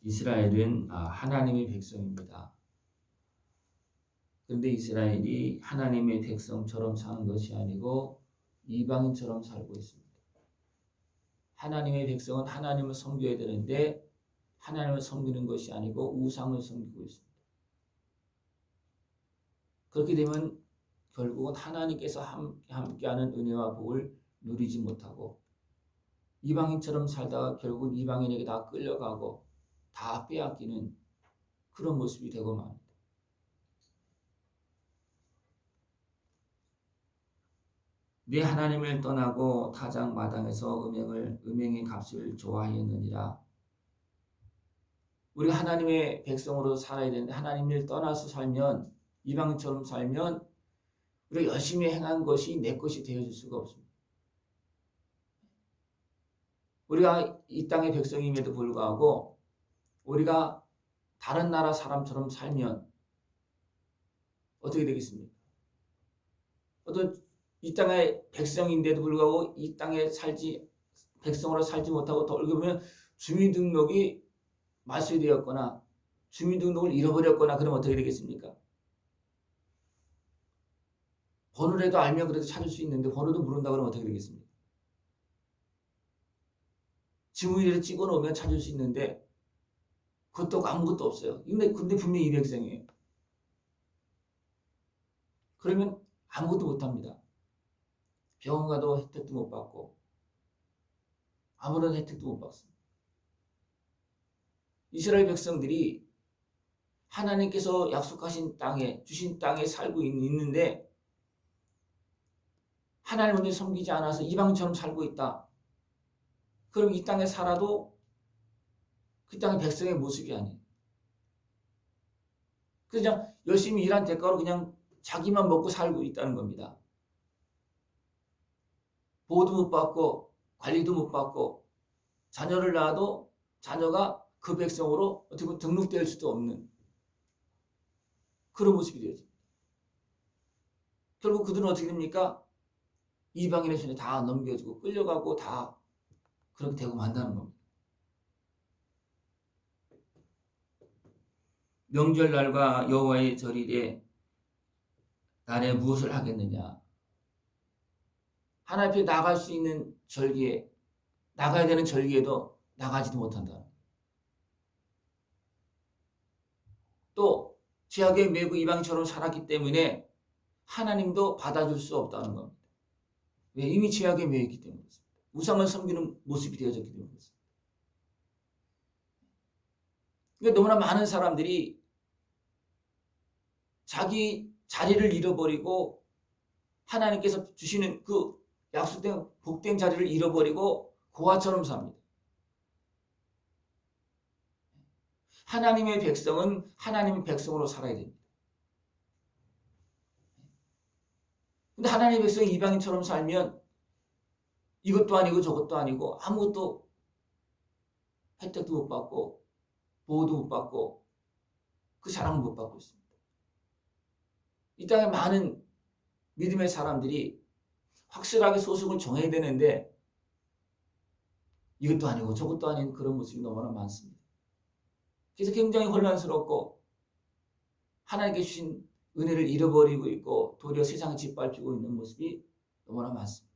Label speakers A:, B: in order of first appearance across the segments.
A: 이스라엘은 하나님의 백성입니다. 그런데 이스라엘이 하나님의 백성처럼 사는 것이 아니고 이방인처럼 살고 있습니다. 하나님의 백성은 하나님을 섬겨야 되는데 하나님을 섬기는 것이 아니고 우상을 섬기고 있습니다. 그렇게 되면 결국은 하나님께서 함께하는 은혜와 복을 누리지 못하고 이방인처럼 살다가 결국은 이방인에게 다 끌려가고 다 빼앗기는 그런 모습이 되고 맙니다. 내 하나님을 떠나고 타작 마당에서 음행의 값을 좋아하였느니라. 우리가 하나님의 백성으로 살아야 되는데 하나님을 떠나서 살면 이방인처럼 살면 우리가 열심히 행한 것이 내 것이 되어질 수가 없습니다. 우리가 이 땅의 백성임에도 불구하고 우리가 다른 나라 사람처럼 살면 어떻게 되겠습니까? 어떤 이 땅의 백성인데도 불구하고 이 땅에 백성으로 살지 못하고 더 어떻게 보면 주민등록이 말소되었거나 주민등록을 잃어버렸거나 그러면 어떻게 되겠습니까? 번호라도 알면 그래도 찾을 수 있는데 번호도 모른다 그러면 어떻게 되겠습니까? 지문이라도 찍어 놓으면 찾을 수 있는데 그것도 아무것도 없어요. 근데 분명히 이 백성이에요. 그러면 아무것도 못합니다. 병원 가도 혜택도 못 받고 아무런 혜택도 못 받습니다. 이스라엘 백성들이 하나님께서 약속하신 땅에 주신 땅에 살고 있는데 하나님을 섬기지 않아서 이방처럼 살고 있다. 그럼 이 땅에 살아도 그 땅의 백성의 모습이 아니에요. 그냥 열심히 일한 대가로 그냥 자기만 먹고 살고 있다는 겁니다. 보호도 못 받고 관리도 못 받고 자녀를 낳아도 자녀가 그 백성으로 어떻게 보면 등록될 수도 없는 그런 모습이 되어집니다. 결국 그들은 어떻게 됩니까? 이방인의 손에 다 넘겨지고 끌려가고 다 그렇게 되고 만다는 겁니다. 명절날과 여호와의 절일에 날에 무엇을 하겠느냐? 하나님 앞에 나갈 수 있는 절기에 나가야 되는 절기에도 나가지도 못한다. 또 죄악에 매고 이방처럼 살았기 때문에 하나님도 받아줄 수 없다는 겁니다. 왜? 이미 죄악에 매였기 때문에 그렇습니다. 우상을 섬기는 모습이 되어졌기 때문에 그렇습니다. 그러니까 너무나 많은 사람들이 자기 자리를 잃어버리고 하나님께서 주시는 그 약속된 복된 자리를 잃어버리고 고아처럼 삽니다. 하나님의 백성은 하나님의 백성으로 살아야 됩니다. 근데 하나님의 백성이 이방인처럼 살면 이것도 아니고 저것도 아니고 아무것도 혜택도 못 받고 보호도 못 받고 그 사랑을 못 받고 있습니다. 이 땅에 많은 믿음의 사람들이 확실하게 소속을 정해야 되는데 이것도 아니고 저것도 아닌 그런 모습이 너무나 많습니다. 그래서 굉장히 혼란스럽고 하나님께 주신 은혜를 잃어버리고 있고 도리어 세상에 짓밟히고 있는 모습이 너무나 많습니다.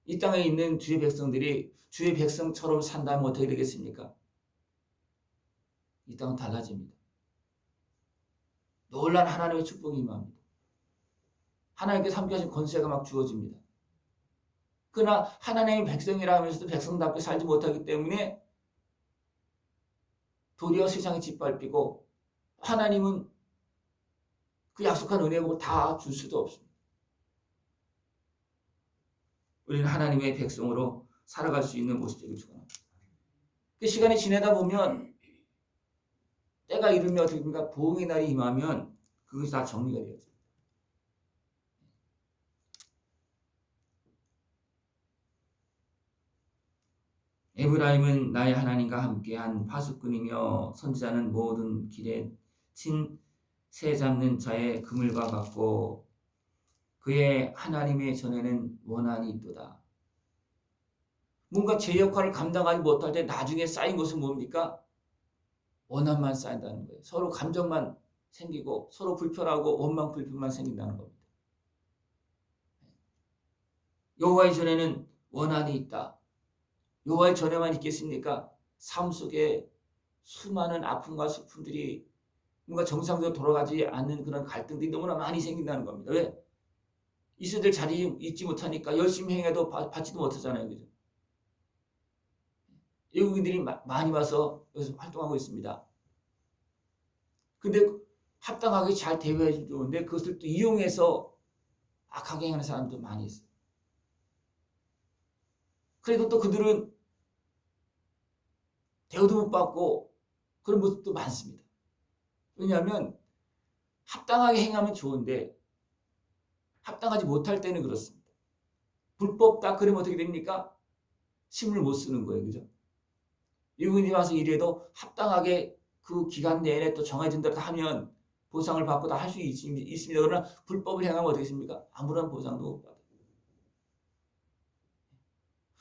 A: 이 땅에 있는 주의 백성들이 주의 백성처럼 산다면 어떻게 되겠습니까? 이 땅은 달라집니다. 놀란 하나님의 축복이 임합니다. 하나님께서 함께하신 권세가 막 주어집니다. 그러나 하나님의 백성이라 하면서도 백성답게 살지 못하기 때문에 도리어 세상에 짓밟히고 하나님은 그 약속한 은혜복을 다 줄 수도 없습니다. 우리는 하나님의 백성으로 살아갈 수 있는 모습 되길 축원합니다. 그 시간이 지내다 보면 때가 이르면 어떻게 됩니까? 보응의 날이 임하면 그것이 다 정리가 되어집니다. 에브라임은 나의 하나님과 함께한 파수꾼이며 선지자는 모든 길에 친 새 잡는 자의 그물과 같고 그의 하나님의 전에는 원한이 있도다. 뭔가 제 역할을 감당하지 못할 때 나중에 쌓인 것은 뭡니까? 원한만 쌓인다는 거예요. 서로 감정만 생기고 서로 불편하고 원망 불편만 생긴다는 겁니다. 여호와의 전에는 원한이 있다. 여호와의 전에만 있겠습니까? 삶 속에 수많은 아픔과 슬픔들이 뭔가 정상적으로 돌아가지 않는 그런 갈등들이 너무나 많이 생긴다는 겁니다. 왜? 이스라엘 자리 있지 못하니까 열심히 행해도 받지도 못하잖아요. 그죠? 외국인들이 많이 와서 여기서 활동하고 있습니다. 근데 합당하게 잘 대우해 주는데 그것을 또 이용해서 악하게 행하는 사람도 많이 있어요. 그래도 또 그들은 대우도 못 받고 그런 모습도 많습니다. 왜냐하면 합당하게 행하면 좋은데 합당하지 못할 때는 그렇습니다. 불법 그러면 어떻게 됩니까? 힘을 못 쓰는 거예요. 그죠? 외국인이 와서 일해도 합당하게 그 기간 내내 또 정해진 대로 다 하면 보상을 받고 다 할 수 있습니다. 그러나 불법을 행하면 어떻게 됩니까? 아무런 보상도 못 받아요.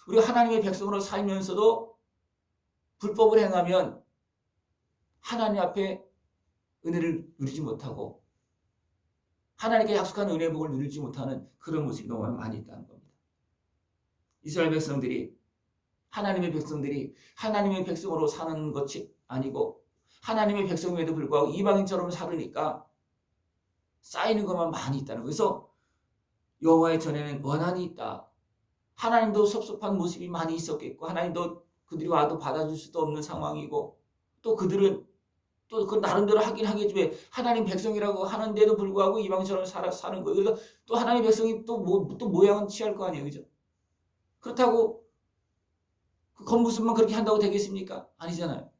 A: 우리가 하나님의 백성으로 살면서도 불법을 행하면 하나님 앞에 은혜를 누리지 못하고 하나님께 약속한 은혜의 복을 누리지 못하는 그런 모습이 너무 많이 있다는 겁니다. 이스라엘 백성들이 하나님의 백성으로 사는 것이 아니고 하나님의 백성임에도 불구하고 이방인처럼 살으니까 쌓이는 것만 많이 있다는 거예요. 그래서 여호와의 전에는 원한이 있다. 하나님도 섭섭한 모습이 많이 있었겠고 하나님도 그들이 와도 받아줄 수도 없는 상황이고 또 그들은 또 그 나름대로 하긴 하겠지 왜 하나님 백성이라고 하는데도 불구하고 이방처럼 사는 거예요. 그러니까 또 하나님 백성이 또 모양은 취할 거 아니에요. 그죠? 그렇다고 그 겉모습만 그렇게 한다고 되겠습니까? 아니잖아요.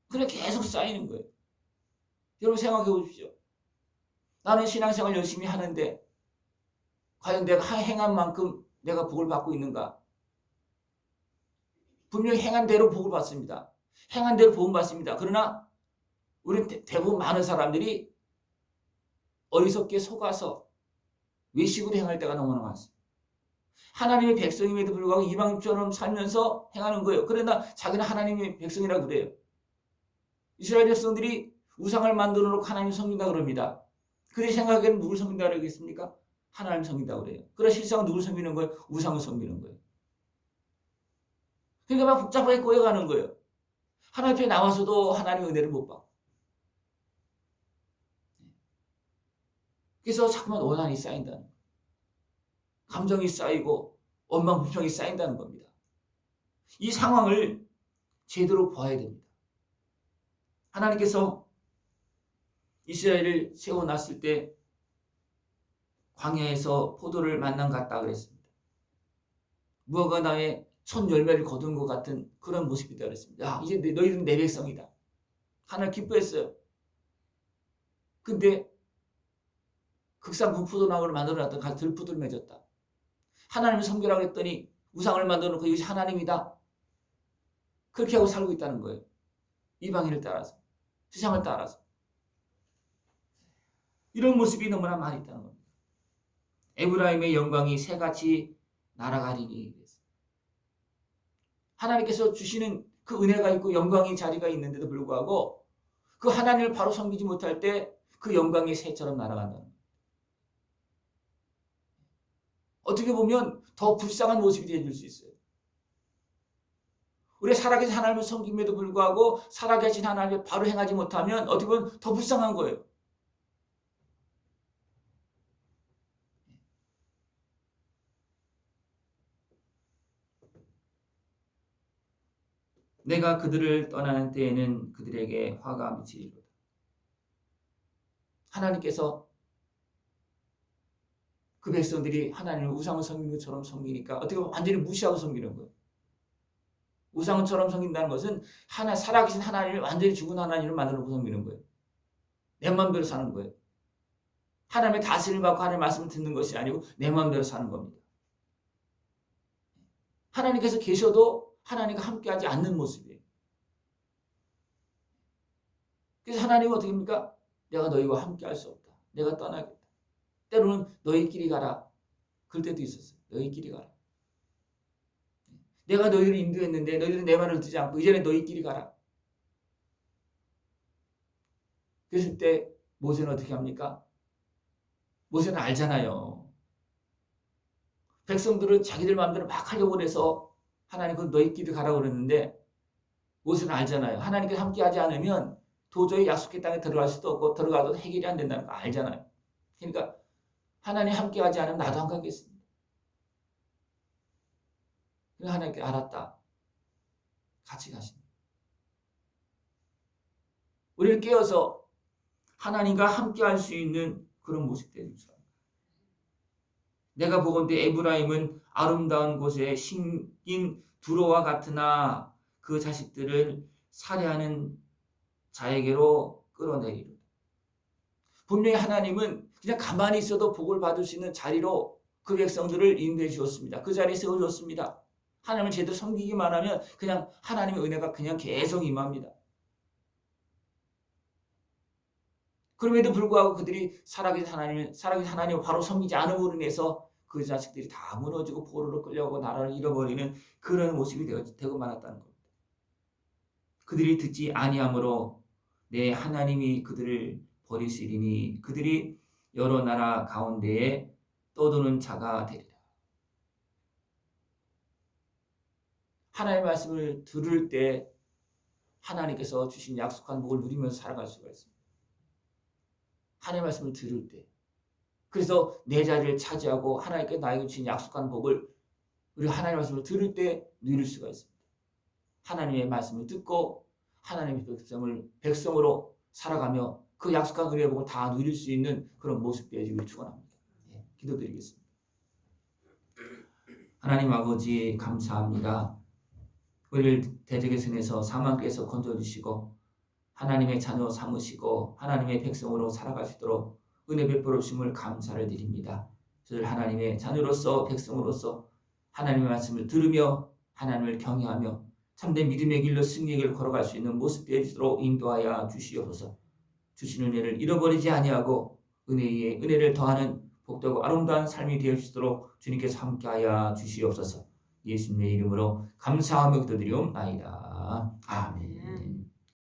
A: 그래 계속 쌓이는 거예요. 여러분 생각해 보십시오. 나는 신앙생활 열심히 하는데 과연 내가 행한 만큼 내가 복을 받고 있는가? 분명히 행한 대로 복을 받습니다. 행한 대로 복을 받습니다. 그러나 우리 대부분 많은 사람들이 어리석게 속아서 외식으로 행할 때가 너무나 많습니다. 하나님의 백성임에도 불구하고 이방인처럼 살면서 행하는 거예요. 그러나 자기는 하나님의 백성이라고 그래요. 이스라엘 백성들이 우상을 만들어 놓고 하나님 섬긴다 그럽니다. 그들이 생각에는 누굴 섬긴다 그러겠습니까? 하나님 섬긴다 그래요. 그러나 실상은 누굴 섬기는 거예요? 우상을 섬기는 거예요. 그러니까 막 복잡하게 꼬여가는 거예요. 하나님 앞에 나와서도 하나님의 은혜를 못 받고. 그래서 자꾸만 원한이 쌓인다는 거예요. 감정이 쌓이고 원망 불평이 쌓인다는 겁니다. 이 상황을 제대로 봐야 됩니다. 하나님께서 이스라엘을 세워놨을 때 광야에서 포도를 만난 것 같다 그랬습니다. 무화과 나무에 첫 열매를 거둔 것 같은 그런 모습이다 그랬습니다. 야, 이제 너희들은 내 백성이다. 하나님 기뻐했어요. 근데 극상품 포도나무를 만들어놨던 들포도를 맺었다. 하나님을 섬기라고 했더니 우상을 만들어놓고 이것이 하나님이다. 그렇게 하고 살고 있다는 거예요. 이방인을 따라서. 세상을 따라서. 이런 모습이 너무나 많이 있다는 겁니다. 에브라임의 영광이 새같이 날아가리니. 하나님께서 주시는 그 은혜가 있고 영광의 자리가 있는데도 불구하고 그 하나님을 바로 섬기지 못할 때 그 영광이 새처럼 날아간다는 거예요. 어떻게 보면 더 불쌍한 모습이 되어줄 수 있어요. 우리가 살아계신 하나님을 섬김에도 불구하고 살아계신 하나님을 바로 행하지 못하면 어떻게 보면 더 불쌍한 거예요. 내가 그들을 떠나는 때에는 그들에게 화가 미치리로다. 하나님께서 그 백성들이 하나님을 우상을 섬기는 것처럼 섬기니까 어떻게 보면 완전히 무시하고 섬기는 거예요. 우상처럼 섬긴다는 것은 살아계신 하나님을 완전히 죽은 하나님을 만들어놓고 섬기는 거예요. 내 마음대로 사는 거예요. 하나님의 다스림을 받고 하나님의 말씀을 듣는 것이 아니고 내 마음대로 사는 겁니다. 하나님께서 계셔도 하나님과 함께하지 않는 모습이에요. 그래서 하나님은 어떻게 합니까? 내가 너희와 함께할 수 없다. 내가 떠나겠다. 때로는 너희끼리 가라. 그럴 때도 있었어요. 너희끼리 가라. 내가 너희를 인도했는데 너희들은 내 말을 듣지 않고 이제는 너희끼리 가라. 그랬을 때 모세는 어떻게 합니까? 모세는 알잖아요. 백성들은 자기들 마음대로 막 하려고 해서 하나님은 너희끼리 가라고 그랬는데 모세는 알잖아요. 하나님께서 함께하지 않으면 도저히 약속의 땅에 들어갈 수도 없고 들어가도 해결이 안 된다는 거 알잖아요. 그러니까 하나님 함께하지 않으면 나도 안 가겠습니다. 그래서 하나님께 알았다. 같이 가십니다. 우리를 깨워서 하나님과 함께할 수 있는 그런 모습 되는 사람. 내가 보건대 에브라임은 아름다운 곳에 심긴 두로와 같으나 그 자식들을 살해하는 자에게로 끌어내리로. 분명히 하나님은 그냥 가만히 있어도 복을 받을 수 있는 자리로 그 백성들을 인도해 주었습니다. 그 자리에 세워주었습니다. 하나님을 제대로 섬기기만 하면 그냥 하나님의 은혜가 그냥 계속 임합니다. 그럼에도 불구하고 그들이 살아계신 하나님을 바로 섬기지 않음으로 인해서 그 자식들이 다 무너지고 포로로 끌려가고 나라를 잃어버리는 그런 모습이 되고 말았다는 겁니다. 그들이 듣지 아니함으로 내 하나님이 그들을 버리시리니 그들이 여러 나라 가운데에 떠도는 자가 되리라. 하나님의 말씀을 들을 때 하나님께서 주신 약속한 복을 누리면서 살아갈 수가 있습니다. 하나님의 말씀을 들을 때. 그래서 내 자리를 차지하고 하나님께 나에게 주신 약속한 복을 우리가 하나님의 말씀을 들을 때 누릴 수가 있습니다. 하나님의 말씀을 듣고 하나님의 백성으로 살아가며 그 약속한 은혜의 복을 다 누릴 수 있는 그런 모습 되어지기를 축원합니다. 기도드리겠습니다. 하나님 아버지 감사합니다. 우리를 대적의 손에서 사망께서 건져주시고 하나님의 자녀 삼으시고 하나님의 백성으로 살아갈 수 있도록 은혜 베풀어 주심을 감사를 드립니다. 저들 하나님의 자녀로서 백성으로서 하나님의 말씀을 들으며 하나님을 경외하며 참된 믿음의 길로 승리의 길을 걸어갈 수 있는 모습 되어지도록 인도하여 주시옵소서. 주신 은혜를 잃어버리지 아니하고 은혜에 은혜를 더하는 복되고 아름다운 삶이 되어지도록 주님께서 함께하여 주시옵소서. 예수님의 이름으로 감사하며 기도드리옵나이다. 아멘.